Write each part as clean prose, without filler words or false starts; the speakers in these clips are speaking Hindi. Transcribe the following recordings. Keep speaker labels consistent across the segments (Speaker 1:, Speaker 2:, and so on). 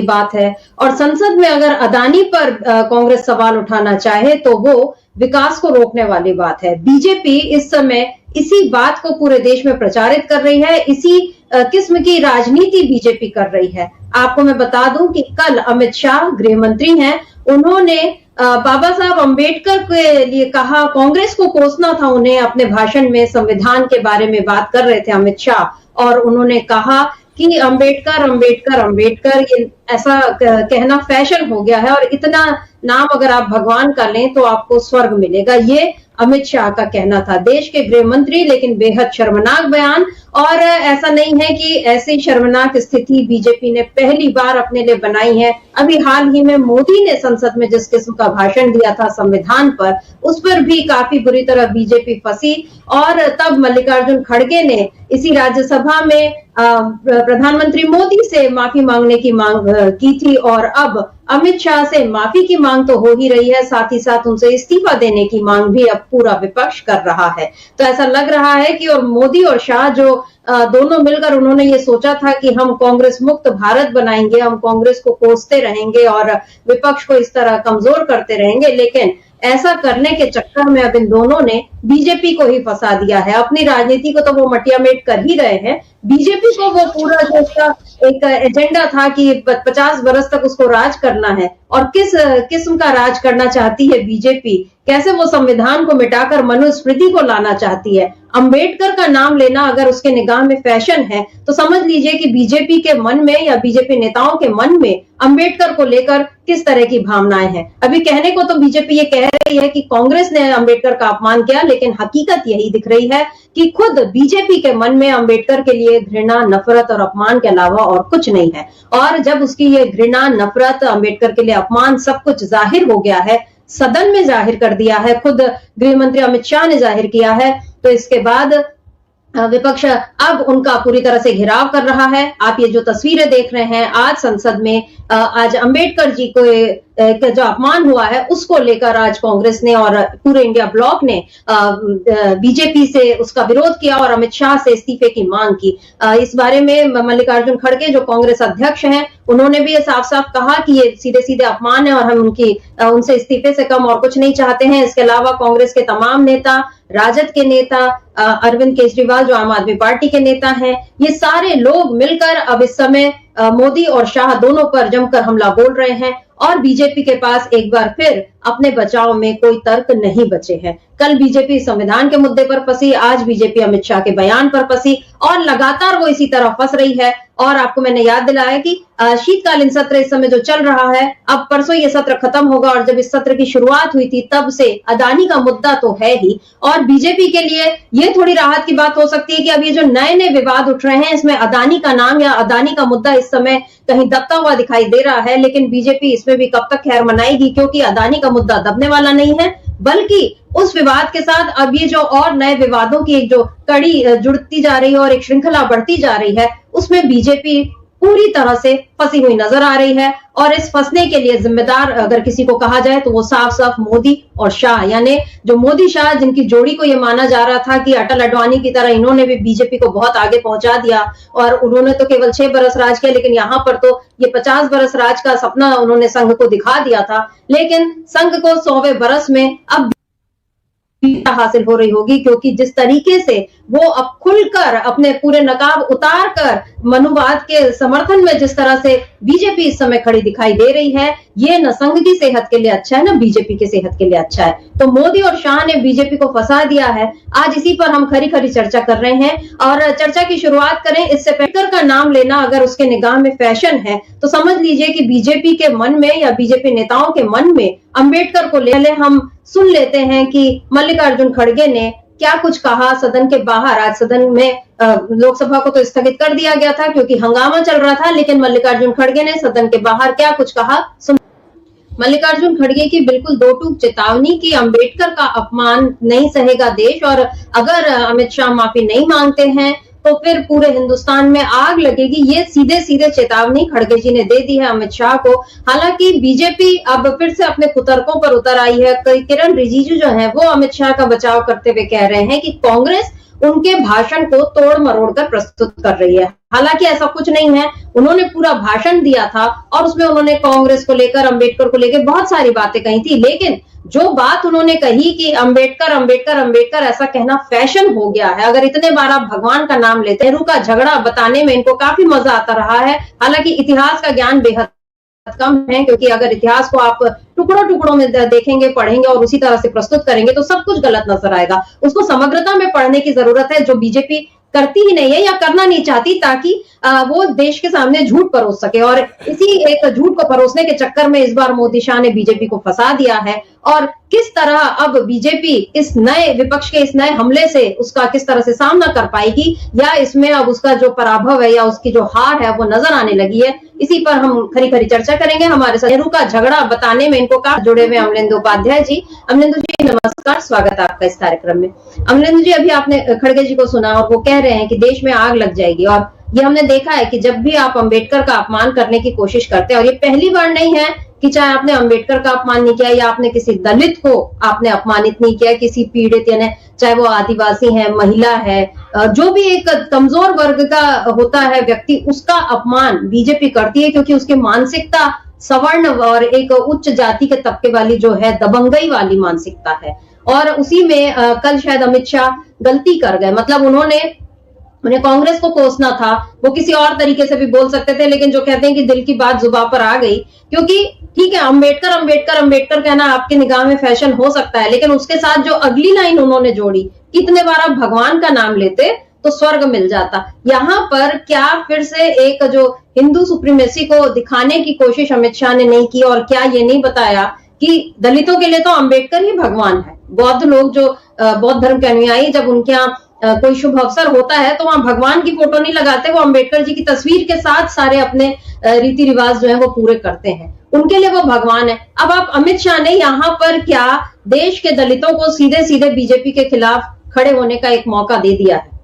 Speaker 1: बात है। और संसद में अगर अदानी पर कांग्रेस सवाल उठाना चाहे तो वो विकास को रोकने वाली बात है। बीजेपी इस समय इसी बात को पूरे देश में प्रचारित कर रही है, इसी किस्म की राजनीति बीजेपी कर रही है। आपको मैं बता दूं कि कल अमित शाह गृह मंत्री हैं, उन्होंने बाबा साहब अंबेडकर के लिए कहा, कांग्रेस को कोसना था उन्हें अपने भाषण में, संविधान के बारे में बात कर रहे थे अमित शाह, और उन्होंने कहा कि अंबेडकर अंबेडकर अंबेडकर, ये ऐसा कहना फैशन हो गया है और इतना नाम अगर आप भगवान का लें तो आपको स्वर्ग मिलेगा, ये अमित शाह का कहना था। देश के गृह मंत्री, लेकिन बेहद शर्मनाक बयान। और ऐसा नहीं है कि ऐसी शर्मनाक स्थिति बीजेपी ने पहली बार अपने लिए बनाई है। अभी हाल ही में मोदी ने संसद में जिस किस्म का भाषण दिया था संविधान पर, उस पर भी काफी बुरी तरह बीजेपी फंसी, और तब मल्लिकार्जुन खड़गे ने इसी राज्यसभा में प्रधानमंत्री मोदी से माफी मांगने की मांग की थी, और अब अमित शाह से माफी की मांग तो हो ही रही है, साथ ही साथ उनसे इस्तीफा देने की मांग भी अब पूरा विपक्ष कर रहा है। तो ऐसा लग रहा है कि और मोदी और शाह जो दोनों मिलकर उन्होंने ये सोचा था कि हम कांग्रेस मुक्त भारत बनाएंगे, हम कांग्रेस को कोसते रहेंगे और विपक्ष को इस तरह कमजोर करते रहेंगे, लेकिन ऐसा करने के चक्कर में अब इन दोनों ने बीजेपी को ही फंसा दिया है। अपनी राजनीति को तो वो मटियामेट कर ही रहे हैं, बीजेपी को वो पूरा जो उसका एक एजेंडा था कि 50 बरस तक उसको राज करना है, और किस किस्म का राज करना चाहती है बीजेपी, कैसे वो संविधान को मिटाकर मनुस्मृति को लाना चाहती है। अंबेडकर का नाम लेना अगर उसके निगाह में फैशन है तो समझ लीजिए कि बीजेपी के मन में या बीजेपी नेताओं के मन में अंबेडकर को लेकर किस तरह की भावनाएं हैं। अभी कहने को तो बीजेपी ये कह रही है कि कांग्रेस ने अंबेडकर का अपमान किया, लेकिन हकीकत यही दिख रही है कि खुद बीजेपी के मन में अंबेडकर के लिए घृणा, नफरत और अपमान के अलावा और कुछ नहीं है। और जब उसकी ये घृणा, नफरत, अंबेडकर के लिए अपमान सब कुछ जाहिर हो गया है, सदन में जाहिर कर दिया है, खुद गृह मंत्री अमित शाह ने जाहिर किया है, तो इसके बाद विपक्ष अब उनका पूरी तरह से घेराव कर रहा है। आप ये जो तस्वीरें देख रहे हैं आज संसद में, आज अंबेडकर जी को जो अपमान हुआ है उसको लेकर आज कांग्रेस ने और पूरे इंडिया ब्लॉक ने बीजेपी से उसका विरोध किया और अमित शाह से इस्तीफे की मांग की। इस बारे में मल्लिकार्जुन खड़गे जो कांग्रेस अध्यक्ष हैं, उन्होंने भी ये साफ साफ कहा कि ये सीधे सीधे अपमान है और हम उनसे इस्तीफे से कम और कुछ नहीं चाहते हैं। इसके अलावा कांग्रेस के तमाम नेता, राजद के नेता, अरविंद केजरीवाल जो आम आदमी पार्टी के नेता हैं, ये सारे लोग मिलकर अब इस समय मोदी और शाह दोनों पर जमकर हमला बोल रहे हैं, और बीजेपी के पास एक बार फिर अपने बचाव में कोई तर्क नहीं बचे हैं। कल बीजेपी संविधान के मुद्दे पर फंसी, आज बीजेपी अमित शाह के बयान पर फंसी, और लगातार वो इसी तरह फंस रही है। और आपको मैंने याद दिलाया कि शीतकालीन सत्र इस समय जो चल रहा है, अब परसों ये सत्र खत्म होगा, और जब इस सत्र की शुरुआत हुई थी तब से अदानी का मुद्दा तो है ही, और बीजेपी के लिए ये थोड़ी राहत की बात हो सकती है कि अब ये जो नए नए विवाद उठ रहे हैं, इसमें अदानी का नाम या अदानी का मुद्दा इस समय कहीं दबता हुआ दिखाई दे रहा है। लेकिन बीजेपी इसमें भी कब तक खैर मनाएगी, क्योंकि अदानी का मुद्दा दबने वाला नहीं है, बल्कि उस विवाद के साथ अब ये जो और नए विवादों की एक जो कड़ी जुड़ती जा रही है और एक श्रृंखला बढ़ती जा रही है, उसमें बीजेपी पूरी तरह से फंसी हुई नजर आ रही है। और इस फंसने के लिए जिम्मेदार अगर किसी को कहा जाए तो वो साफ साफ मोदी और शाह, यानी जो मोदी शाह जिनकी जोड़ी को ये माना जा रहा था कि अटल अडवाणी की तरह इन्होंने भी बीजेपी को बहुत आगे पहुंचा दिया, और उन्होंने तो केवल 6 बरस राज किया, लेकिन यहाँ पर तो ये 50 बरस राज का सपना उन्होंने संघ को दिखा दिया था। लेकिन संघ को 100वें बरस में अब हासिल हो रही होगी, क्योंकि जिस तरीके से वो अब खुलकर अपने पूरे नकाब उतार कर मनुवाद के समर्थन में जिस तरह से बीजेपी इस समय खड़ी दिखाई दे रही है, ये न संघ की सेहत के लिए अच्छा है न बीजेपी की सेहत के लिए अच्छा है। तो मोदी और शाह ने बीजेपी को फंसा दिया है। आज इसी पर हम खरी खरी चर्चा कर रहे हैं, और चर्चा की शुरुआत करें इससे अंबेडकर का नाम लेना अगर उसके निगाह में फैशन है तो समझ लीजिए कि बीजेपी के मन में या बीजेपी नेताओं के मन में अंबेडकर को ले हम सुन लेते हैं कि मल्लिकार्जुन खड़गे ने क्या कुछ कहा सदन के बाहर। आज सदन में लोकसभा को तो स्थगित कर दिया गया था क्योंकि हंगामा चल रहा था, लेकिन मल्लिकार्जुन खड़गे ने सदन के बाहर क्या कुछ कहा सुन। मल्लिकार्जुन खड़गे की बिल्कुल दो टूक चेतावनी की अंबेडकर का अपमान नहीं सहेगा देश, और अगर अमित शाह माफी नहीं मांगते हैं तो फिर पूरे हिंदुस्तान में आग लगेगी। ये सीधे सीधे चेतावनी खड़गे जी ने दे दी है अमित शाह को। हालांकि बीजेपी अब फिर से अपने कुतर्कों पर उतर आई है। किरण रिजिजू जो है वो अमित शाह का बचाव करते हुए कह रहे हैं कि कांग्रेस उनके भाषण को तोड़ मरोड़ कर प्रस्तुत कर रही है। हालांकि ऐसा कुछ नहीं है, उन्होंने पूरा भाषण दिया था और उसमें उन्होंने कांग्रेस को लेकर, अंबेडकर को लेकर बहुत सारी बातें कही थी, लेकिन जो बात उन्होंने कही कि अंबेडकर अंबेडकर अंबेडकर ऐसा कहना फैशन हो गया है, अगर इतने बार आप भगवान का नाम लेते हैं, नेहरू का झगड़ा बताने में इनको काफी मजा आता रहा है। हालांकि इतिहास का ज्ञान बेहद कम है, क्योंकि अगर इतिहास को आप टुकड़ों टुकड़ों में देखेंगे, पढ़ेंगे और उसी तरह से प्रस्तुत करेंगे तो सब कुछ गलत नजर आएगा। उसको समग्रता में पढ़ने की जरूरत है, जो बीजेपी करती ही नहीं है या करना नहीं चाहती, ताकि वो देश के सामने झूठ परोस सके। और इसी एक झूठ को परोसने के चक्कर में इस बार मोदी शाह ने बीजेपी को फंसा दिया है। और किस तरह अब बीजेपी इस नए विपक्ष के इस नए हमले से उसका किस तरह से सामना कर पाएगी, या इसमें अब उसका जो पराभव है या उसकी जो हार है वो नजर आने लगी है, इसी पर हम खरी खरी चर्चा करेंगे। हमारे साथ नेहरू का झगड़ा बताने में इनको का जुड़े हुए अमलेंदु उपाध्याय जी। अमलेंदु जी नमस्कार, स्वागत है आपका इस कार्यक्रम में। अमलेंदु जी, अभी आपने खड़गे जी को सुना और वो कह रहे हैं कि देश में आग लग जाएगी, और ये हमने देखा है कि जब भी आप अंबेडकर का अपमान करने की कोशिश करते हैं, और ये पहली बार नहीं है कि चाहे आपने अंबेडकर का अपमान नहीं किया या आपने किसी दलित को आपने अपमानित नहीं किया, किसी पीड़ित यानी चाहे वो आदिवासी है, महिला है, जो भी एक कमजोर वर्ग का होता है व्यक्ति, उसका अपमान बीजेपी करती है, क्योंकि उसकी मानसिकता सवर्ण और एक उच्च जाति के तबके वाली जो है, दबंगई वाली मानसिकता है। और उसी में कल शायद अमित शाह गलती कर गए, मतलब उन्हें कांग्रेस को कोसना था, वो किसी और तरीके से भी बोल सकते थे, लेकिन जो कहते हैं कि दिल की बात जुबान पर आ गई, क्योंकि ठीक है अंबेडकर अंबेडकर अंबेडकर कहना आपकी निगाह में फैशन हो सकता है, लेकिन उसके साथ जो अगली लाइन उन्होंने जोड़ी, कितने बार आप भगवान का नाम लेते तो स्वर्ग मिल जाता। यहाँ पर क्या फिर से एक जो हिंदू सुप्रीमेसी को दिखाने की कोशिश अमित शाह ने नहीं की, और क्या ये नहीं बताया कि दलितों के लिए तो अंबेडकर ही भगवान है। बौद्ध लोग जो बौद्ध धर्म के अनुयायी, जब उनके यहाँ कोई शुभ अवसर होता है तो वहां भगवान की फोटो नहीं लगाते, वो अंबेडकर जी की तस्वीर के साथ सारे अपने रीति रिवाज जो है वो पूरे करते हैं, उनके लिए वो भगवान है। अब आप अमित शाह ने यहाँ पर क्या देश के दलितों को सीधे सीधे बीजेपी के खिलाफ खड़े होने का एक मौका दे दिया है?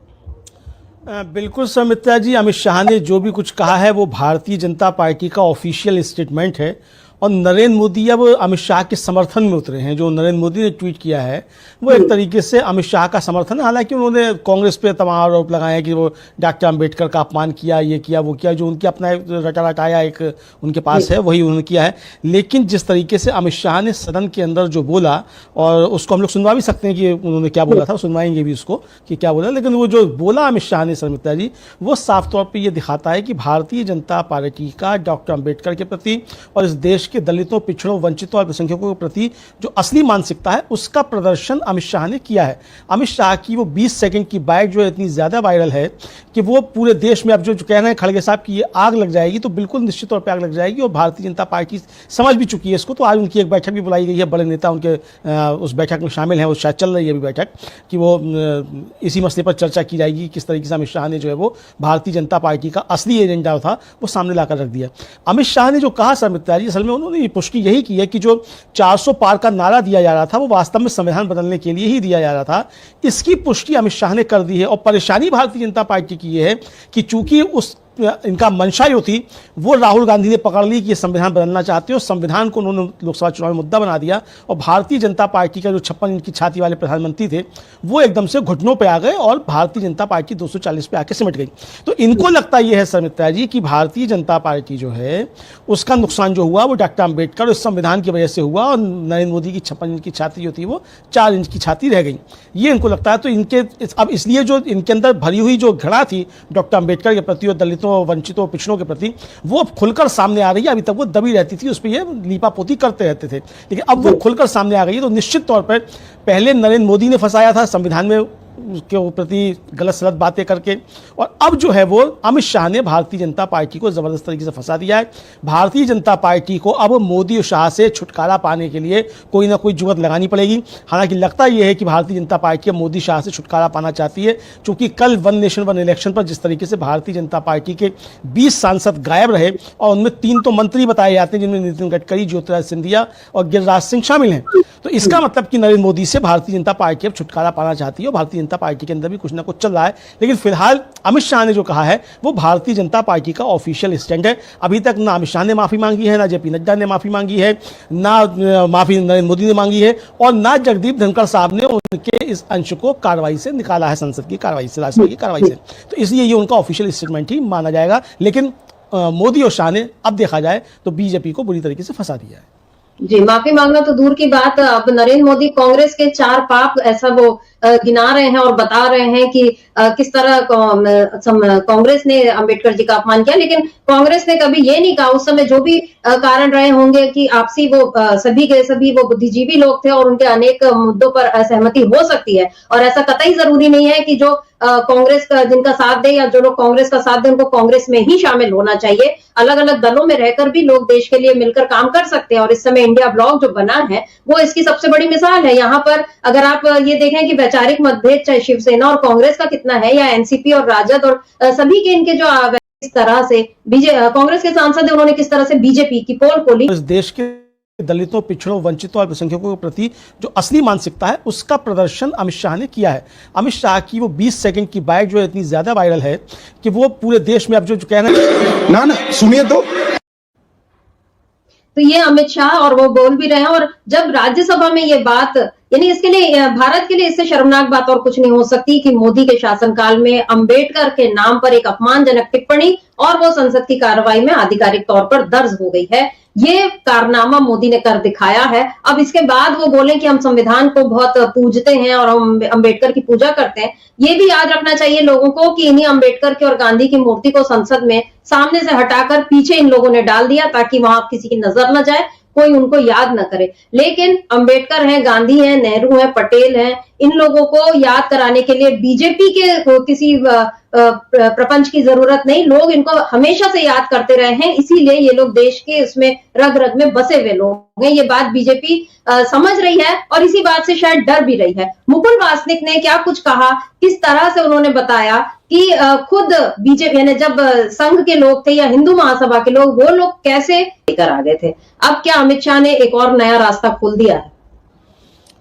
Speaker 2: बिल्कुल समित्रा जी, अमित शाह ने जो भी कुछ कहा है वो भारतीय जनता पार्टी का ऑफिशियल स्टेटमेंट है, और नरेंद्र मोदी अब अमित शाह के समर्थन में उतरे हैं। जो नरेंद्र मोदी ने ट्वीट किया है वो एक तरीके से अमित शाह का समर्थन है। हालांकि उन्होंने कांग्रेस पे तमाम आरोप लगाए कि वो डॉक्टर अंबेडकर का अपमान किया, ये किया वो किया, जो उनके अपना रटा रटाया एक उनके पास है वही उन्होंने किया है। लेकिन जिस तरीके से अमित शाह ने सदन के अंदर जो बोला, और उसको हम लोग सुनवा भी सकते हैं कि उन्होंने क्या बोला था, सुनवाएंगे भी उसको कि क्या बोला, लेकिन वो जो बोला अमित शाह ने समित्रा जी, वो साफ तौर पर यह दिखाता है कि भारतीय जनता पार्टी का डॉक्टर अंबेडकर के प्रति और इस देश के दलितों, पिछड़ों, वंचितों और अल्पसंख्यकों के प्रति जो असली मानसिकता है उसका प्रदर्शन अमित शाह ने किया है। अमित शाह की वो 20 सेकंड की बाइट जो है इतनी ज़्यादा वायरल है कि वो पूरे देश में अब जो कह रहे हैं खड़गे साहब कि ये आग लग जाएगी, तो बिल्कुल निश्चित तौर पर आग लग जाएगी, और भारतीय जनता पार्टी समझ भी चुकी है इसको। तो आज उनकी एक बैठक भी बुलाई गई है, बड़े नेता उनके उस बैठक में शामिल हैं, वो शायद चल रही है अभी बैठक, कि वो इसी मसले पर चर्चा की जाएगी, किस तरीके से अमित शाह ने जो है वो भारतीय जनता पार्टी का असली एजेंडा था वो सामने लाकर रख दिया। अमित शाह ने जो कहा समित्रा जी, असल में उन्होंने पुष्टि यही की है कि जो 400 पार का नारा दिया जा रहा था वो वास्तव में संविधान बदलने के लिए ही दिया जा रहा था। इसकी पुष्टि अमित शाह ने कर दी है। और परेशानी भारतीय जनता पार्टी की ये है कि चूंकि उस इनका मंशा जो थी वो राहुल गांधी ने पकड़ ली कि ये संविधान बदलना चाहते हो, संविधान को उन्होंने लोकसभा चुनाव में मुद्दा बना दिया, और भारतीय जनता पार्टी का जो 56 इंच की छाती वाले प्रधानमंत्री थे वो एकदम से घुटनों पे आ गए और भारतीय जनता पार्टी 240 पे आके सिमट गई। तो इनको लगता यह है समित्रा जी कि भारतीय जनता पार्टी जो है उसका नुकसान जो हुआ वो डॉक्टर अम्बेडकर उस संविधान की वजह से हुआ, और नरेंद्र मोदी की 56 इंच की छाती जो थी वो 4 इंच की छाती रह गई, ये इनको लगता है। तो इनके अब इसलिए जो इनके अंदर भरी हुई जो घड़ा थी डॉक्टर अम्बेडकर के प्रति और दलितों, वंचितों, पिछड़ों के प्रति, वो अब खुलकर सामने आ रही है। अभी तक वो दबी रहती थी, उस पर ये लीपापोती करते रहते थे, लेकिन अब वो खुलकर सामने आ गई है। तो निश्चित तौर पर पहले नरेंद्र मोदी ने फंसाया था संविधान में के प्रति गलत सलत बातें करके, और अब जो है वो अमित शाह ने भारतीय जनता पार्टी को जबरदस्त तरीके से फंसा दिया है। भारतीय जनता पार्टी को अब मोदी और शाह से छुटकारा पाने के लिए कोई ना कोई जुगत लगानी पड़ेगी। हालांकि लगता यह है कि भारतीय जनता पार्टी मोदी शाह से छुटकारा पाना चाहती है, क्योंकि कल वन नेशन वन इलेक्शन पर जिस तरीके से भारतीय जनता पार्टी के 20 सांसद गायब रहे, और उनमें 3 तो मंत्री बताए जाते हैं जिनमें नितिन गडकरी, ज्योतिरादित्य सिंधिया और गिरिराज सिंह शामिल हैं। तो इसका मतलब कि नरेंद्र मोदी से भारतीय जनता पार्टी अब छुटकारा पाना चाहती है, और भारतीय जनता जनता पार्टी के अंदर भी कुछ ना कुछ चल रहा है। लेकिन फिलहाल अमित शाह ने जो कहा है वो भारतीय जनता पार्टी का ऑफिशियल स्टैंड है। अभी तक ना अमित शाह ने माफी मांगी है, ना जेपी नड्डा ने माफी मांगी है, ना माफी नरेंद्र मोदी ने मांगी है, और ना जगदीप धनखड़ साहब ने उनके इस अंश को कार्रवाई से निकाला है, संसद की कार्रवाई से, राज्यसभा की कार्रवाई से। तो इसलिए ये उनका ऑफिशियल स्टेटमेंट ही माना जाएगा। लेकिन मोदी और शाह ने अब देखा जाए तो बीजेपी को बुरी तरीके से फंसा दिया है।
Speaker 1: जी, माफी मांगना तो दूर की बात, अब नरेंद्र मोदी कांग्रेस के 4 पाप ऐसा वो गिना रहे हैं और बता रहे हैं कि किस तरह कांग्रेस ने अंबेडकर जी का अपमान किया। लेकिन कांग्रेस ने कभी ये नहीं कहा, उस समय जो भी कारण रहे होंगे कि आपसी वो सभी के सभी वो बुद्धिजीवी लोग थे और उनके अनेक मुद्दों पर असहमति हो सकती है, और ऐसा कतई जरूरी नहीं है कि जो कांग्रेस का जिनका साथ दे या जो लोग कांग्रेस का साथ दे उनको कांग्रेस में ही शामिल होना चाहिए। अलग अलग दलों में रहकर भी लोग देश के लिए मिलकर काम कर सकते हैं, और इस समय इंडिया ब्लॉक जो बना है वो इसकी सबसे बड़ी मिसाल है। यहाँ पर अगर आप ये देखें कि वैचारिक मतभेद चाहे शिवसेना और कांग्रेस का कितना है, या एनसीपी और राजद और सभी के इनके जो इस तरह से कांग्रेस के सांसद है उन्होंने किस तरह से बीजेपी की पोल खोली।
Speaker 2: इस देश के दलितों, पिछड़ों, वंचितों और अल्पसंख्यकों के प्रति जो असली मानसिकता है उसका प्रदर्शन अमित शाह ने किया है। अमित शाह की वो 20 सेकंड की बाइट जो इतनी ज्यादा वायरल है कि वो पूरे देश में अब जो कह रहे हैं
Speaker 3: ना सुनिए तो
Speaker 1: ये अमित शाह, और वो बोल भी रहे हैं। और जब राज्यसभा में ये बात, यानी इसके लिए भारत के लिए इससे शर्मनाक बात और कुछ नहीं हो सकती कि मोदी के शासनकाल में अंबेडकर के नाम पर एक अपमानजनक टिप्पणी और वो संसद की कार्रवाई में आधिकारिक तौर पर दर्ज हो गई है। ये कारनामा मोदी ने कर दिखाया है। अब इसके बाद वो बोले कि हम संविधान को बहुत पूजते हैं और हम अंबेडकर की पूजा करते हैं, ये भी याद रखना चाहिए लोगों को कि इन्हीं अंबेडकर की और गांधी की मूर्ति को संसद में सामने से हटाकर पीछे इन लोगों ने डाल दिया ताकि वहां किसी की नजर न जाए, कोई उनको याद न करे। लेकिन अंबेडकर हैं, गांधी हैं, नेहरू हैं, पटेल हैं, इन लोगों को याद कराने के लिए बीजेपी के किसी प्रपंच की जरूरत नहीं। लोग इनको हमेशा से याद करते रहे हैं, इसीलिए ये लोग देश के उसमें रग रग में बसे हुए लोग हैं। ये बात बीजेपी समझ रही है और इसी बात से शायद डर भी रही है। मुकुल वासनिक ने क्या कुछ कहा, किस तरह से उन्होंने बताया कि खुद बीजेपी यानी जब संघ के लोग थे या हिंदू महासभा के लोग, वो लोग कैसे लेकर आ गए थे। अब क्या अमित शाह ने एक और नया रास्ता खोल दिया है?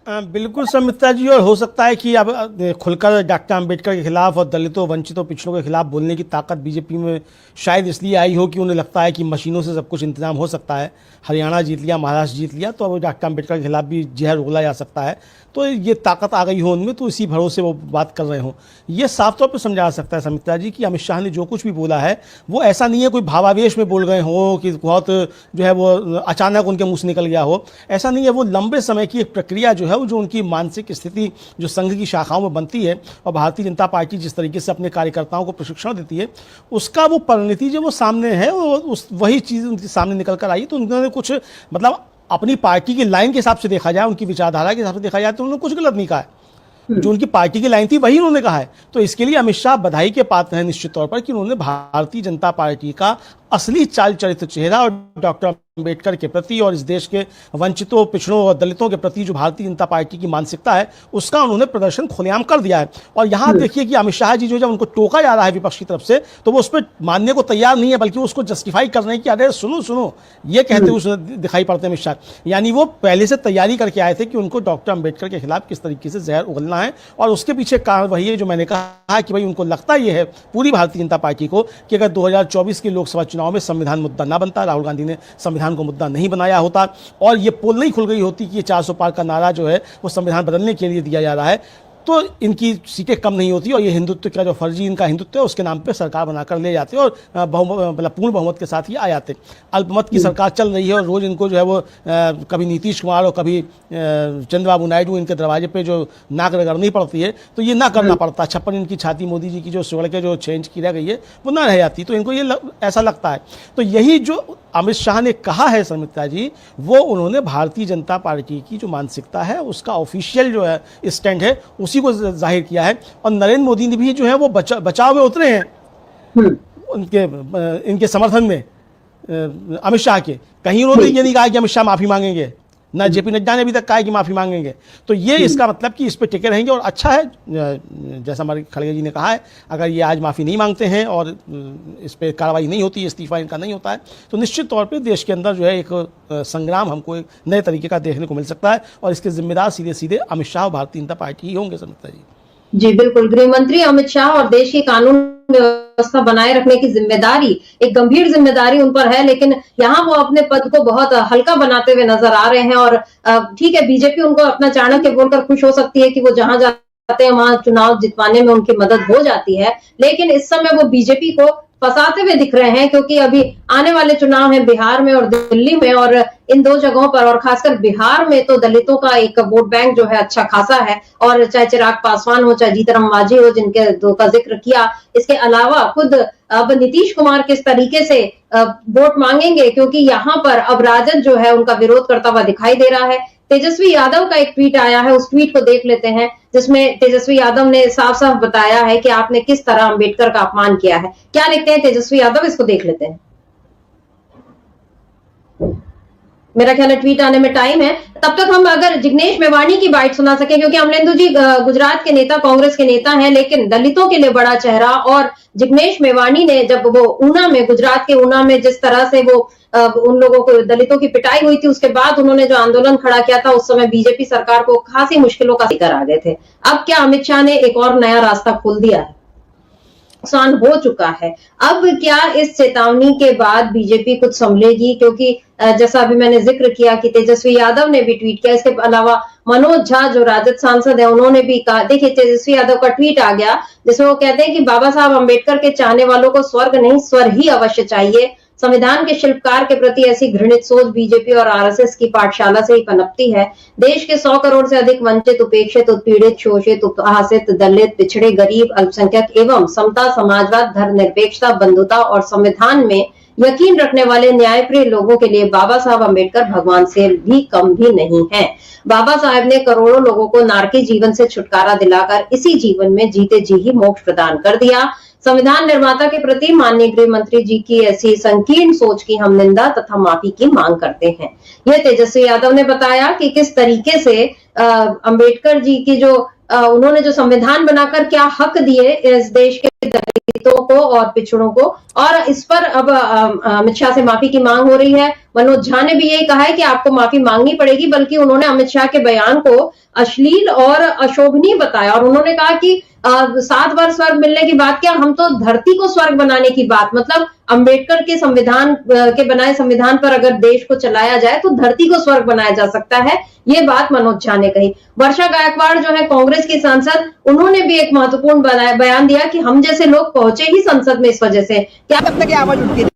Speaker 2: बिल्कुल समिता जी, और हो सकता है कि अब खुलकर डॉक्टर अंबेडकर के खिलाफ और दलितों, वंचितों, पिछड़ों के खिलाफ बोलने की ताकत बीजेपी में शायद इसलिए आई हो कि उन्हें लगता है कि मशीनों से सब कुछ इंतजाम हो सकता है। हरियाणा जीत लिया, महाराष्ट्र जीत लिया, तो अब डॉक्टर अंबेडकर के खिलाफ भी जहर उगला जा सकता है, तो ये ताकत आ गई हो उनमें, तो इसी भरोसे वो बात कर रहे हों। ये साफ तौर पर समझा जा सकता है समिता जी कि अमित शाह ने जो कुछ भी बोला है वो ऐसा नहीं है कोई भावावेश में बोल गए हो कि बहुत जो है वो अचानक उनके मुंह से निकल गया हो, ऐसा नहीं है। वो लंबे समय की एक प्रक्रिया जो है वो जो उनकी मानसिक स्थिति जो संघ की शाखाओं में बनती है और भारतीय जनता पार्टी जिस तरीके से अपने कार्यकर्ताओं को प्रशिक्षण देती है, उसका वो परिणति जो वो सामने है, वही चीज़ उनके सामने निकल कर आई। तो उन्होंने कुछ मतलब अपनी पार्टी की लाइन के हिसाब से देखा जाए, उनकी विचारधारा के हिसाब से देखा जाए तो उन्होंने कुछ गलत नहीं कहा है। जो उनकी पार्टी की लाइन थी वही उन्होंने कहा है। तो इसके लिए अमित शाह बधाई के पात्र हैं निश्चित तौर पर कि उन्होंने भारतीय जनता पार्टी का असली चाल चरित्र चेहरा और डॉक्टर अंबेडकर के प्रति और इस देश के वंचितों, पिछड़ों और दलितों के प्रति जो भारतीय जनता पार्टी की मानसिकता है उसका उन्होंने प्रदर्शन खुलेआम कर दिया है। और यहाँ देखिए कि अमित शाह जी जो जब उनको टोका जा रहा है विपक्ष की तरफ से, तो वो उस पर मानने को तैयार नहीं है, बल्कि उसको जस्टिफाई कर रहे हैं कि अरे सुनो सुनो, ये कहते हुए दिखाई पड़ते हैं अमित शाह। यानी वो पहले से तैयारी करके आए थे कि उनको डॉक्टर अंबेडकर के खिलाफ किस तरीके से जहर उगलना है, और उसके पीछे कारण वही है जो मैंने कहा कि भाई उनको लगता ये है पूरी भारतीय जनता पार्टी को कि अगर 2024 के लोकसभा चुनाव में संविधान मुद्दा ना बनता, राहुल गांधी ने संविधान को मुद्दा नहीं बनाया होता और ये पोल नहीं खुल गई होती कि ये 400 पार का नारा जो है वो संविधान बदलने के लिए दिया जा रहा है, तो इनकी सीटें कम नहीं होती और ये हिंदुत्व का जो फर्जी इनका हिंदुत्व है उसके नाम पे सरकार बनाकर ले जाते और मतलब पूर्ण बहुमत के साथ ही आ जाते। अल्पमत की सरकार चल रही है और रोज़ इनको जो है वो कभी नीतीश कुमार और कभी चंद्रबाबू नायडू इनके दरवाजे पे जो नाक रगड़नी पड़ती है, तो ये ना करना पड़ता। 56 इनकी छाती मोदी जी की जो सुगड़ के जो चेंज की रह गई है वो ना रह जाती, तो इनको ये ऐसा लगता है। तो यही जो अमित शाह ने कहा है समिता जी, वो उन्होंने भारतीय जनता पार्टी की जो मानसिकता है उसका ऑफिशियल जो है स्टैंड है उसी को जाहिर किया है। और नरेंद्र मोदी ने भी जो है वो बचाव में उतरे हैं इनके समर्थन में अमित शाह के। कहीं उन्होंने ये नहीं कहा कि अमित शाह माफी मांगेंगे, ना जेपी नड्डा ने अभी तक कहा कि माफी मांगेंगे। तो ये इसका मतलब कि इस पे टिके रहेंगे और अच्छा है, जैसा हमारे खड़गे जी ने कहा है, अगर ये आज माफी नहीं मांगते हैं और इस पे कार्रवाई नहीं होती, इस्तीफा इनका नहीं होता है, तो निश्चित तौर पे देश के अंदर जो है एक संग्राम हमको एक नए तरीके का देखने को मिल सकता है और इसके जिम्मेदार सीधे सीधे अमित शाह और भारतीय जनता पार्टी ही होंगे समिता जी।
Speaker 1: जी बिल्कुल, गृह मंत्री अमित शाह और देश की कानून व्यवस्था बनाए रखने की जिम्मेदारी, एक गंभीर जिम्मेदारी उन पर है, लेकिन यहाँ वो अपने पद को बहुत हल्का बनाते हुए नजर आ रहे हैं। और ठीक है, बीजेपी उनको अपना चाणक्य बोलकर खुश हो सकती है कि वो जहां जाते हैं वहां चुनाव जितवाने में उनकी मदद हो जाती है, लेकिन इस समय वो बीजेपी को फंसाते हुए दिख रहे हैं, क्योंकि अभी आने वाले चुनाव हैं बिहार में और दिल्ली में, और इन दो जगहों पर, और खासकर बिहार में तो दलितों का एक वोट बैंक जो है अच्छा खासा है। और चाहे चिराग पासवान हो, चाहे जीतन मांझी हो, जिनके दो का जिक्र किया, इसके अलावा खुद अब नीतीश कुमार किस तरीके से वोट मांगेंगे, क्योंकि यहाँ पर अब राजद जो है उनका विरोध करता हुआ दिखाई दे रहा है। तेजस्वी यादव का एक ट्वीट आया है, उस ट्वीट को देख लेते हैं, जिसमें तेजस्वी यादव ने साफ साफ बताया है कि आपने किस तरह अंबेडकर का अपमान किया है। क्या लिखते हैं तेजस्वी यादव, इसको देख लेते हैं। मेरा ख्याल है ट्वीट आने में टाइम है, तब तक हम अगर जिग्नेश मेवाणी की बाइट सुना सके, क्योंकि अमलेंदु जी गुजरात के नेता, कांग्रेस के नेता हैं, लेकिन दलितों के लिए बड़ा चेहरा। और जिग्नेश मेवाणी ने जब वो ऊना में, गुजरात के ऊना में जिस तरह से वो उन लोगों को, दलितों की पिटाई हुई थी, उसके बाद उन्होंने जो आंदोलन खड़ा किया था, उस समय बीजेपी सरकार को खासी मुश्किलों का शिकार आ गए थे। अब क्या अमित शाह ने एक और नया रास्ता खोल दिया है, नुकसान हो चुका है, अब क्या इस चेतावनी के बाद बीजेपी कुछ संभलेगी? क्योंकि जैसा अभी मैंने जिक्र किया कि तेजस्वी यादव ने भी ट्वीट किया, इसके अलावा मनोज झा जो राजद सांसद है, उन्होंने भी कहा। देखिए, तेजस्वी यादव का ट्वीट आ गया जिसमें वो कहते हैं कि बाबा साहब अम्बेडकर के चाहने वालों को स्वर्ग नहीं, स्वर ही अवश्य चाहिए। संविधान के शिल्पकार के प्रति ऐसी घृणित सोच बीजेपी और आरएसएस की पाठशाला से ही पनपती है। देश के 100 करोड़ से अधिक वंचित, उपेक्षित, उत्पीड़ित, शोषित, उपहासित, दलित, पिछड़े, गरीब, अल्पसंख्यक एवं समता, समाजवाद, धर्मनिरपेक्षता, बंधुता और संविधान में यकीन रखने वाले न्यायप्रिय लोगों के लिए बाबा साहब अम्बेडकर भगवान से भी कम भी नहीं है। बाबा साहब ने करोड़ों लोगों को नारकी जीवन से छुटकारा दिलाकर इसी जीवन में जीते जी ही मोक्ष प्रदान कर दिया। संविधान निर्माता के प्रति माननीय गृह मंत्री जी की ऐसी संकीर्ण सोच की हम निंदा तथा माफी की मांग करते हैं। यह तेजस्वी यादव ने बताया कि किस तरीके से अंबेडकर जी की जो उन्होंने जो संविधान बनाकर क्या हक दिए इस देश के दलितों को और पिछड़ों को, और इस पर अब अमित शाह से माफी की मांग हो रही है। मनोज झा ने भी यही कहा है कि आपको माफी मांगनी पड़ेगी, बल्कि उन्होंने अमित शाह के बयान को अश्लील और अशोभनीय बताया, और उन्होंने कहा कि 7 बार स्वर्ग मिलने की बात क्या, हम तो धरती को स्वर्ग बनाने की बात, मतलब अंबेडकर के संविधान के बनाए संविधान पर अगर देश को चलाया जाए तो धरती को स्वर्ग बनाया जा सकता है, ये बात मनोज झा ने कही। वर्षा गायकवाड़ जो है कांग्रेस की सांसद, उन्होंने भी एक महत्वपूर्ण बयान दिया कि हम जैसे लोग पहुंचे ही संसद में इस वजह से, क्या तब तक आवाज उठती है,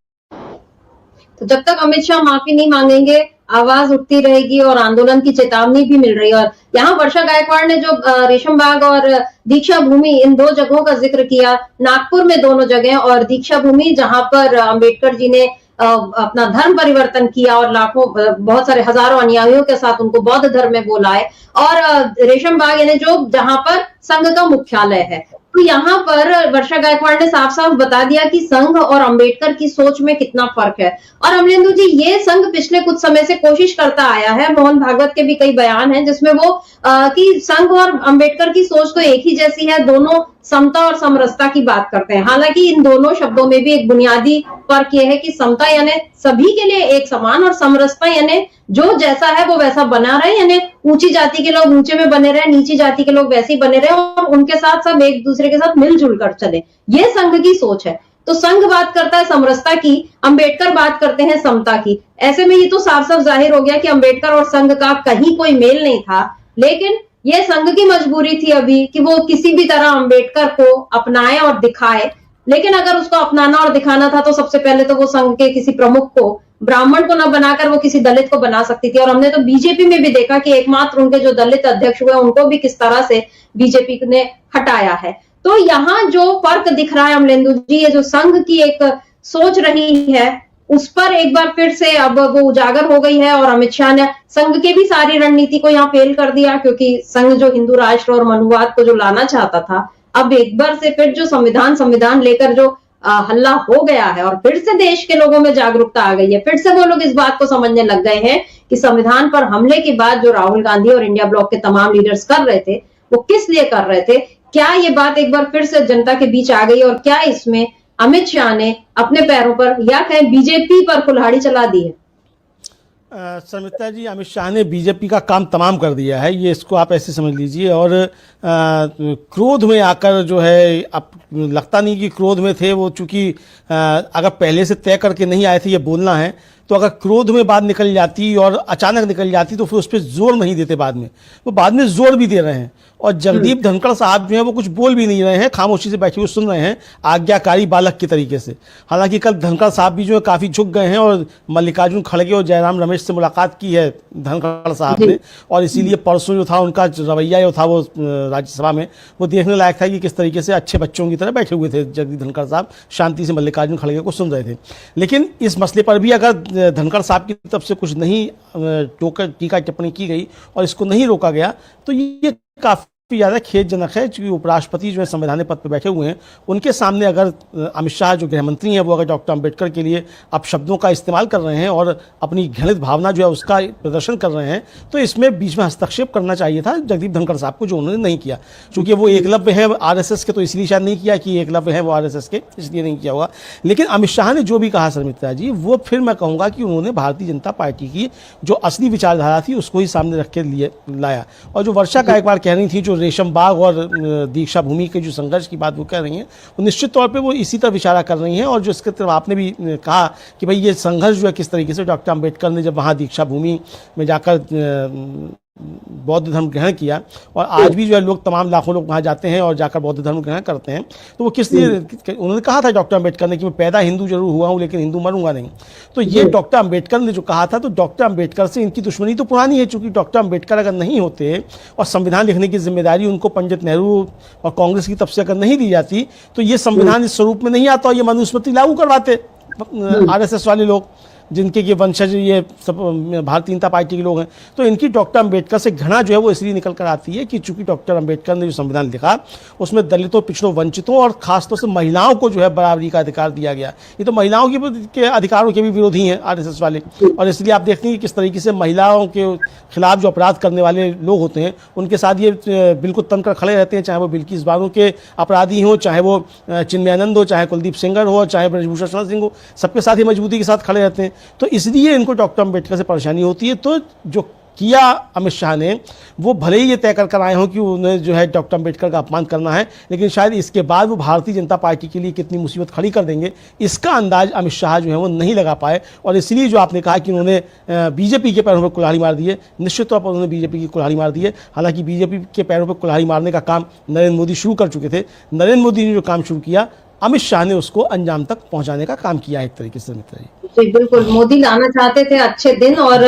Speaker 1: तो जब तक अमित शाह माफी नहीं मांगेंगे आवाज उठती रहेगी और आंदोलन की चेतावनी भी मिल रही है। और यहाँ वर्षा गायकवाड़ ने जो रेशम बाग और दीक्षा भूमि, इन दो जगहों का जिक्र किया, नागपुर में दोनों जगह, और दीक्षा भूमि जहां पर अंबेडकर जी ने अपना धर्म परिवर्तन किया और लाखों, बहुत सारे हजारों अनुयायियों के साथ उनको बौद्ध धर्म में वो लाए, और रेशम बाग यानी जो जहां पर संघ का मुख्यालय है। तो यहाँ पर वर्षा गायकवाड़ ने साफ साफ बता दिया कि संघ और अंबेडकर की सोच में कितना फर्क है। और अमलेंदु जी, ये संघ पिछले कुछ समय से कोशिश करता आया है, मोहन भागवत के भी कई बयान हैं जिसमें वो कि संघ और अंबेडकर की सोच तो एक ही जैसी है, दोनों समता और समरसता की बात करते हैं। हालांकि इन दोनों शब्दों में भी एक बुनियादी फर्क यह है कि समता यानी सभी के लिए एक समान, और समरसता यानी जो जैसा है वो वैसा बना रहे, यानी ऊंची जाति के लोग ऊंचे में बने रहे, नीची जाति के लोग वैसे ही बने रहे, और उनके साथ सब एक दूसरे के साथ मिलजुल कर चले। ये संघ की सोच है। तो संघ बात करता है समरसता की, अंबेडकर बात करते हैं समता की। ऐसे में ये तो साफ साफ जाहिर हो गया कि अंबेडकर और संघ का कहीं कोई मेल नहीं था, लेकिन ये संघ की मजबूरी थी अभी कि वो किसी भी तरह अंबेडकर को अपनाए और दिखाए। लेकिन अगर उसको अपनाना और दिखाना था तो सबसे पहले तो वो संघ के किसी प्रमुख को, ब्राह्मण को न बनाकर वो किसी दलित को बना सकती थी। और हमने तो बीजेपी में भी देखा कि एकमात्र उनके जो दलित अध्यक्ष हुए उनको भी किस तरह से बीजेपी ने हटाया है। तो यहाँ जो फर्क दिख रहा है अमलेंदु जी, ये जो संघ की एक सोच रही है उस पर एक बार फिर से अब वो उजागर हो गई है, और अमित शाह ने संघ की भी सारी रणनीति को यहाँ फेल कर दिया, क्योंकि संघ जो हिंदू राष्ट्र और मनुवाद को जो लाना चाहता था, अब एक बार से फिर जो संविधान लेकर जो हल्ला हो गया है, और फिर से देश के लोगों में जागरूकता आ गई है, फिर से वो लोग इस बात को समझने लग गए हैं कि संविधान पर हमले के बाद जो राहुल गांधी और इंडिया ब्लॉक के तमाम लीडर्स कर रहे थे वो किस लिए कर रहे थे। क्या ये बात एक बार फिर से जनता के बीच आ गई, और क्या इसमें अमित शाह ने अपने पैरों पर या कहें बीजेपी पर कुल्हाड़ी चला दी है?
Speaker 2: समिता जी, अमित शाह ने बीजेपी का काम तमाम कर दिया है, ये इसको आप ऐसे समझ लीजिए। और क्रोध में आकर जो है, अब लगता नहीं कि क्रोध में थे वो, चूंकि अगर पहले से तय करके नहीं आए थे ये बोलना है, तो अगर क्रोध में बात निकल जाती और अचानक निकल जाती तो फिर उस पर जोर नहीं देते। बाद में वो बाद में जोर भी दे रहे हैं। और जगदीप धनखड़ साहब जो है वो कुछ बोल भी नहीं रहे हैं, खामोशी से बैठे हुए सुन रहे हैं, आज्ञाकारी बालक के तरीके से। हालांकि कल धनखड़ साहब भी जो है काफ़ी झुक गए हैं और मल्लिकार्जुन खड़गे और जयराम रमेश से मुलाकात की है धनखड़ साहब ने, और इसीलिए परसों जो था उनका रवैया जो था वो राज्यसभा में वो देखने लायक था कि किस तरीके से अच्छे बच्चों की तरह बैठे हुए थे जगदीप धनखड़ साहब, शांति से मल्लिकार्जुन खड़गे को सुन रहे थे। लेकिन इस मसले पर भी अगर धनखड़ साहब की तरफ से कुछ नहीं टीका टिप्पणी की गई और इसको नहीं रोका गया तो ये काफी ज़्यादा खेदजनक है। क्योंकि उपराष्ट्रपति जो है संवैधानिक पद पर बैठे हुए हैं, उनके सामने अगर अमित शाह जो गृह मंत्री हैं वो अगर डॉक्टर अंबेडकर के लिए अपशब्दों का इस्तेमाल कर रहे हैं और अपनी घृणित भावना जो है उसका प्रदर्शन कर रहे हैं, तो इसमें बीच में हस्तक्षेप करना चाहिए था जगदीप धनखड़ साहब को, जो उन्होंने नहीं किया। चूंकि वो एकलव्य है आरएसएस के, तो इसलिए शायद नहीं किया कि एकलव्य है वो आरएसएस के, इसलिए नहीं किया होगा। लेकिन अमित शाह ने जो भी कहा शर्मिष्ठा जी, वो फिर मैं कहूँगा कि उन्होंने भारतीय जनता पार्टी की जो असली विचारधारा थी उसको ही सामने रख के लिए लाया। और जो वर्षा गायकवाड़ कह रही थी, जो रेशम बाग और दीक्षा भूमि के जो संघर्ष की बात वो कह रही हैं, वो निश्चित तौर पे वो इसी तरफ इशारा कर रही हैं। और जो इसके तरफ आपने भी कहा कि भाई ये संघर्ष जो है किस तरीके से डॉक्टर अंबेडकर ने जब वहाँ दीक्षा भूमि में जाकर बौद्ध धर्म ग्रहण किया, और आज भी जो है लोग, तमाम लाखों लोग वहाँ जाते हैं और जाकर बौद्ध धर्म ग्रहण करते हैं, तो वो किस लिए, उन्होंने कहा था डॉक्टर अंबेडकर ने कि मैं पैदा हिंदू जरूर हुआ हूँ लेकिन हिंदू मरूंगा नहीं। तो ये डॉक्टर अंबेडकर ने जो कहा था, तो डॉक्टर अंबेडकर से इनकी दुश्मनी तो पुरानी है। चूंकि डॉक्टर अंबेडकर अगर नहीं होते और संविधान लिखने की जिम्मेदारी उनको पंडित नेहरू और कांग्रेस की तरफ से अगर नहीं दी जाती, तो ये संविधान इस स्वरूप में नहीं आता और ये मनुस्मृति लागू करवाते आरएसएस वाले लोग, जिनके ये वंशज ये सब भारतीय जनता पार्टी के लोग हैं। तो इनकी डॉक्टर अंबेडकर से घृणा जो है वो इसलिए निकल कर आती है कि चूंकि डॉक्टर अंबेडकर ने जो संविधान लिखा उसमें दलितों, पिछड़ों, वंचितों और खासतौर से महिलाओं को जो है बराबरी का अधिकार दिया गया। ये तो महिलाओं के अधिकारों के भी विरोधी हैं आरएसएस वाले, और इसलिए आप देखते हैं कि किस तरीके से महिलाओं के खिलाफ जो अपराध करने वाले लोग होते हैं उनके साथ ये बिल्कुल तनकर खड़े रहते हैं, चाहे वो बिल्किस बानो के अपराधी हों, चाहे वो चिन्मयानंद हो, चाहे कुलदीप सेंगर हो, चाहे ब्रजभूषण शरण सिंह हो, सबके साथ ही मजबूती के साथ खड़े रहते हैं। तो इसलिए इनको डॉक्टर अंबेडकर से परेशानी होती है। तो जो किया अमित शाह ने, वो भले ही ये तय कर आए हों कि उन्हें जो है डॉक्टर अंबेडकर का अपमान करना है, लेकिन शायद इसके बाद वो भारतीय जनता पार्टी के लिए कितनी मुसीबत खड़ी कर देंगे इसका अंदाज अमित शाह जो है वो नहीं लगा पाए। और इसलिए जो आपने कहा कि उन्होंने बीजेपी के पैरों पर कुल्हाड़ी मार दी है, निश्चित तौर पर उन्होंने बीजेपी की कुल्हाड़ी मार दी है। हालांकि बीजेपी के पैरों पर कुल्हाड़ी मारने का काम नरेंद्र मोदी शुरू कर चुके थे। नरेंद्र मोदी ने जो काम शुरू किया, अमित शाह ने उसको अंजाम तक पहुंचाने का काम किया एक तरीके से। मित्र
Speaker 1: जी बिल्कुल, मोदी लाना चाहते थे अच्छे दिन और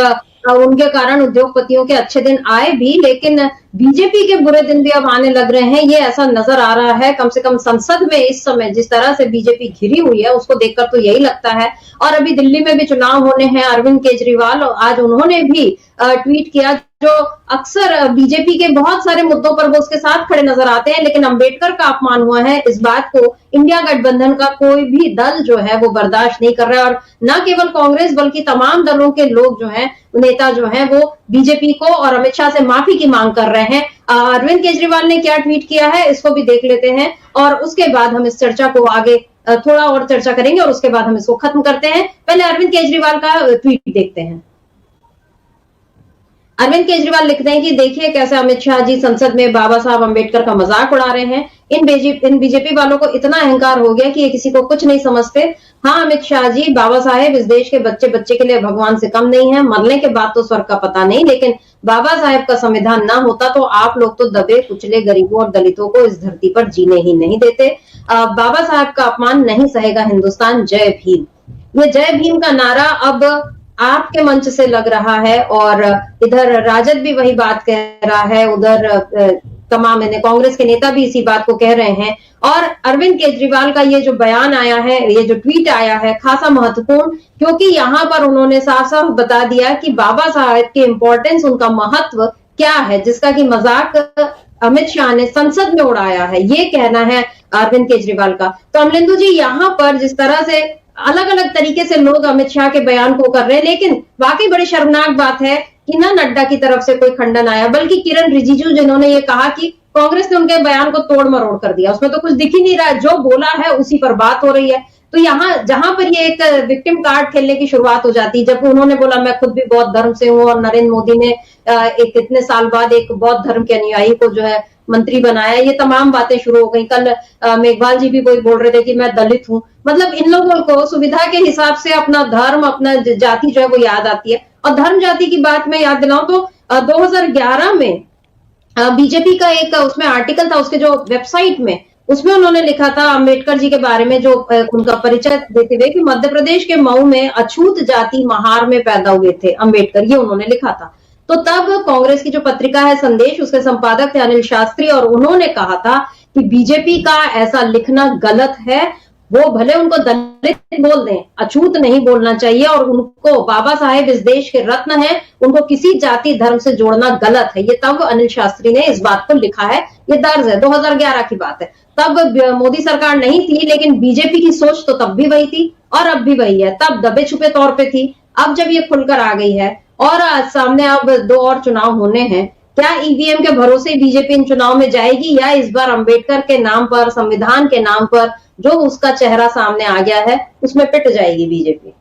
Speaker 1: उनके कारण उद्योगपतियों के अच्छे दिन आए भी, लेकिन बीजेपी के बुरे दिन भी अब आने लग रहे हैं, ये ऐसा नजर आ रहा है। कम से कम संसद में इस समय जिस तरह से बीजेपी घिरी हुई है उसको देखकर तो यही लगता है। और अभी दिल्ली में भी चुनाव होने हैं, अरविंद केजरीवाल आज उन्होंने भी ट्वीट किया, जो अक्सर बीजेपी के बहुत सारे मुद्दों पर वो उसके साथ खड़े नजर आते हैं, लेकिन अंबेडकर का अपमान हुआ है, इस बात को इंडिया गठबंधन का कोई भी दल जो है वो बर्दाश्त नहीं कर रहा है। और न केवल कांग्रेस बल्कि तमाम दलों के लोग जो हैं, नेता जो हैं, वो बीजेपी को और अमित शाह से माफी की मांग कर रहे हैं। अरविंद केजरीवाल ने क्या ट्वीट किया है इसको भी देख लेते हैं और उसके बाद हम इस चर्चा को आगे थोड़ा और चर्चा करेंगे और उसके बाद हम इसको खत्म करते हैं। पहले अरविंद केजरीवाल का ट्वीट देखते हैं। अरविंद केजरीवाल लिखते हैं कि देखिए कैसे अमित शाह जी संसद में बाबा साहब अंबेडकर का मजाक उड़ा रहे हैं। इन बीजेपी वालों को इतना अहंकार हो गया कि ये किसी को कुछ नहीं समझते। हाँ अमित शाह जी, बाबा साहेब इस देश के बच्चे बच्चे के लिए भगवान से कम नहीं है। मरने के बाद तो स्वर्ग का पता नहीं, लेकिन बाबा साहेब का संविधान ना होता तो आप लोग तो दबे कुचले गरीबों और दलितों को इस धरती पर जीने ही नहीं देते। बाबा साहेब का अपमान नहीं सहेगा हिंदुस्तान। जय भीम। ये जय भीम का नारा अब आपके मंच से लग रहा है और इधर राजद भी वही बात कह रहा है, उधर तमाम कांग्रेस के नेता भी इसी बात को कह रहे हैं। और अरविंद केजरीवाल का ये जो बयान आया है, ये जो ट्वीट आया है, खासा महत्वपूर्ण, क्योंकि यहाँ पर उन्होंने साफ साफ बता दिया कि बाबा साहेब की इंपॉर्टेंस, उनका महत्व क्या है, जिसका कि मजाक अमित शाह ने संसद में उड़ाया है, ये कहना है अरविंद केजरीवाल का। तो अमलिंदु जी, यहाँ पर जिस तरह से अलग अलग तरीके से लोग अमित शाह के बयान को कर रहे हैं, लेकिन वाकई बड़ी शर्मनाक बात है कि ना नड्डा की तरफ से कोई खंडन आया, बल्कि किरण रिजिजू जिन्होंने ये कहा कि कांग्रेस ने उनके बयान को तोड़ मरोड़ कर दिया, उसमें तो कुछ दिख ही नहीं रहा है, जो बोला है उसी पर बात हो रही है। तो यहाँ जहां पर ये एक विक्टिम कार्ड खेलने की शुरुआत हो जाती है, जब उन्होंने बोला मैं खुद भी बौद्ध धर्म से हूँ और नरेंद्र मोदी ने एक इतने साल बाद एक बौद्ध धर्म के अनुयायी को जो है मंत्री बनाया, ये तमाम बातें शुरू हो गई। कल मेघवाल जी भी वही बोल रहे थे कि मैं दलित हूँ। मतलब इन लोगों को सुविधा के हिसाब से अपना धर्म, अपना जाति जो है वो याद आती है। और धर्म जाति की बात मैं याद दिलाऊं तो 2011 में बीजेपी का एक उसमें आर्टिकल था, उसके जो वेबसाइट में, उसमें उन्होंने लिखा था अंबेडकर जी के बारे में, जो उनका परिचय देते हुए कि मध्य प्रदेश के मऊ में अछूत जाति महार में पैदा हुए थे अंबेडकर, ये उन्होंने लिखा था। तो तब कांग्रेस की जो पत्रिका है संदेश, उसके संपादक थे अनिल शास्त्री, और उन्होंने कहा था कि बीजेपी का ऐसा लिखना गलत है। वो भले उनको दलित बोल दें, अछूत नहीं बोलना चाहिए, और उनको बाबा साहेब इस देश के रत्न हैं, उनको किसी जाति धर्म से जोड़ना गलत है। ये तब अनिल शास्त्री ने इस बात को लिखा है, ये दर्ज है, 2011 की बात है। तब मोदी सरकार नहीं थी, लेकिन बीजेपी की सोच तो तब भी वही थी और अब भी वही है। तब दबे छुपे तौर पे थी, अब जब ये खुलकर आ गई है और सामने अब 2 और चुनाव होने हैं, क्या ईवीएम के भरोसे बीजेपी इन चुनाव में जाएगी, या इस बार अंबेडकर के नाम पर, संविधान के नाम पर जो उसका चेहरा सामने आ गया है उसमें पिट जाएगी बीजेपी?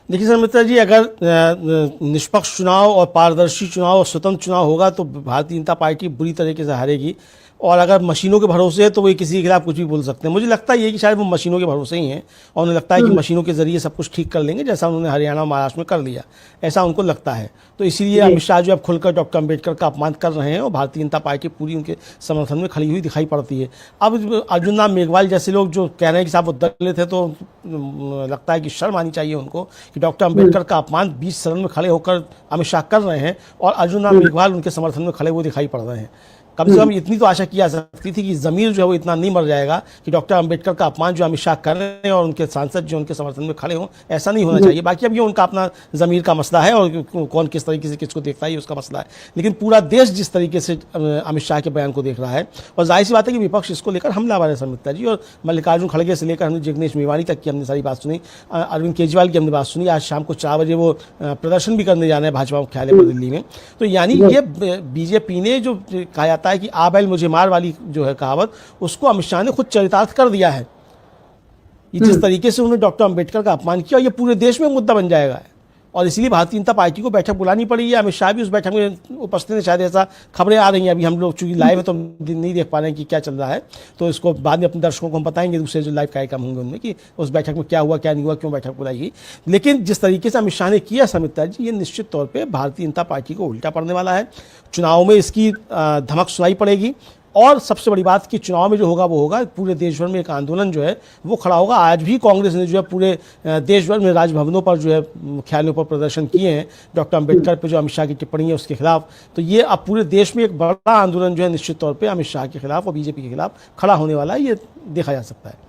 Speaker 2: देखिए सर मित्रा जी, अगर निष्पक्ष चुनाव और पारदर्शी चुनाव और स्वतंत्र चुनाव होगा तो भारतीय जनता पार्टी बुरी तरीके से हारेगी, और अगर मशीनों के भरोसे है तो वो किसी के खिलाफ कुछ भी बोल सकते हैं। मुझे लगता है ये कि शायद वो मशीनों के भरोसे ही हैं और उन्हें लगता है कि मशीनों के जरिए सब कुछ ठीक कर लेंगे, जैसा उन्होंने हरियाणा और महाराष्ट्र में कर लिया, ऐसा उनको लगता है। तो इसीलिए अमित शाह जो अब खुलकर डॉक्टर अम्बेडकर का अपमान कर रहे हैं, और भारतीय जनता पार्टी पूरी उनके समर्थन में खड़ी हुई दिखाई पड़ती है। अब अर्जुन राम मेघवाल जैसे लोग जो कह रहे हैं कि साहब वो दलित है, तो लगता है कि शर्म आनी चाहिए उनको कि डॉक्टर अम्बेडकर का अपमान 20 सदन में खड़े होकर अमित शाह कर रहे हैं और अर्जुन राम मेघवाल उनके समर्थन में खड़े हुए दिखाई पड़ रहे हैं। कम से कम इतनी तो आशा की जा सकती थी कि ज़मीर जो है वो इतना नहीं मर जाएगा कि डॉक्टर अंबेडकर का अपमान जो अमित शाह कर रहे हैं और उनके सांसद जो उनके समर्थन में खड़े हों, ऐसा नहीं होना चाहिए। बाकी अब ये उनका अपना ज़मीर का मसला है और कौन किस तरीके से किसको देखता है ये उसका मसला है, लेकिन पूरा देश जिस तरीके से अमित शाह के बयान को देख रहा है, और जाहिर सी बात है कि विपक्ष इसको लेकर हमलावर है समिता जी, और मल्लिकार्जुन खड़गे से लेकर हमने जिग्नेश मेवाणी तक की हमने सारी बात सुनी, अरविंद केजरीवाल की हमने बात सुनी। आज शाम को 4 बजे वो प्रदर्शन भी करने जाना है भाजपा मुख्यालय पर दिल्ली में। तो यानी ये बीजेपी ने जो कहा जाता है कि आ बैल मुझे मार वाली जो है कहावत, उसको अमित शाह ने खुद चरितार्थ कर दिया है। जिस तरीके से उन्होंने डॉक्टर अंबेडकर का अपमान किया, ये पूरे देश में मुद्दा बन जाएगा, और इसलिए भारतीय जनता पार्टी को बैठक बुलानी पड़ी है। अमित शाह भी उस बैठक में उपस्थित है, शायद ऐसा खबरें आ रही हैं। अभी हम लोग चूंकि लाइव है तो नहीं देख पा रहे हैं कि क्या चल रहा है, तो इसको बाद में अपने दर्शकों को हम बताएंगे दूसरे जो लाइव कार्यक्रम होंगे उनमें कि उस बैठक में क्या हुआ क्या नहीं हुआ, क्यों बैठक बुलाई गई। लेकिन जिस तरीके से अमित शाह ने किया समिता जी, ये निश्चित तौर पर भारतीय जनता पार्टी को उल्टा पड़ने वाला है। चुनाव में इसकी धमक सुनाई पड़ेगी, और सबसे बड़ी बात कि चुनाव में जो होगा वो होगा, पूरे देश भर में एक आंदोलन जो है वो खड़ा होगा। आज भी कांग्रेस ने जो है पूरे देश भर में राजभवनों पर जो है मुख्यालयों पर प्रदर्शन किए हैं डॉक्टर अंबेडकर पर जो अमित शाह की टिप्पणी है उसके खिलाफ। तो ये अब पूरे देश में एक बड़ा आंदोलन जो है निश्चित तौर पर अमित शाह के खिलाफ और बीजेपी के खिलाफ खड़ा होने वाला है, ये देखा जा सकता है।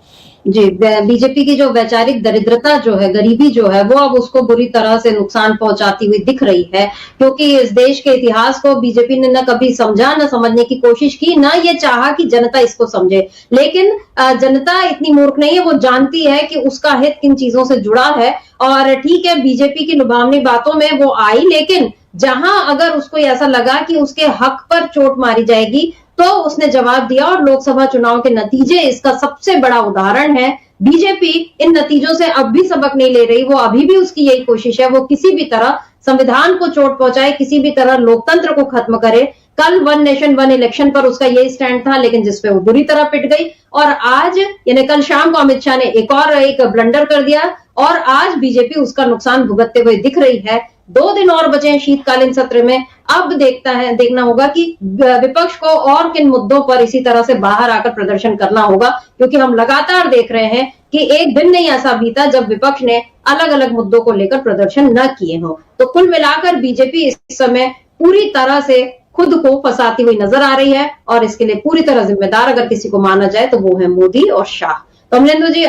Speaker 1: जी, बीजेपी की जो वैचारिक दरिद्रता जो है, गरीबी जो है, वो अब उसको बुरी तरह से नुकसान पहुंचाती हुई दिख रही है, क्योंकि इस देश के इतिहास को बीजेपी ने न कभी समझा, न समझने की कोशिश की, न ये चाहा कि जनता इसको समझे। लेकिन जनता इतनी मूर्ख नहीं है, वो जानती है कि उसका हित किन चीजों से जुड़ा है। और ठीक है, बीजेपी की लुभावनी बातों में वो आई, लेकिन जहां अगर उसको ऐसा लगा कि उसके हक पर चोट मारी जाएगी तो उसने जवाब दिया, और लोकसभा चुनाव के नतीजे इसका सबसे बड़ा उदाहरण है। बीजेपी इन नतीजों से अब भी सबक नहीं ले रही, वो अभी भी उसकी यही कोशिश है, वो किसी भी तरह संविधान को चोट पहुंचाए, किसी भी तरह लोकतंत्र को खत्म करे। कल 1 नेशन 1 इलेक्शन पर उसका यही स्टैंड था, लेकिन जिसपे वो बुरी तरह पिट गई। और आज यानी कल शाम को अमित शाह ने एक ब्लंडर कर दिया, और आज बीजेपी उसका नुकसान भुगतते हुए दिख रही है। 2 दिन और बचे हैं शीतकालीन सत्र में। अब देखना होगा कि विपक्ष को और किन मुद्दों पर इसी तरह से बाहर आकर प्रदर्शन करना होगा, क्योंकि हम लगातार देख रहे हैं कि एक दिन नहीं ऐसा बीता जब विपक्ष ने अलग अलग मुद्दों को लेकर प्रदर्शन न किए हों। तो कुल मिलाकर बीजेपी इस समय पूरी तरह से खुद को फंसाती हुई नजर आ रही है, और इसके लिए पूरी तरह जिम्मेदार अगर किसी को माना जाए तो वो है मोदी और शाह। कमलेंदु जी,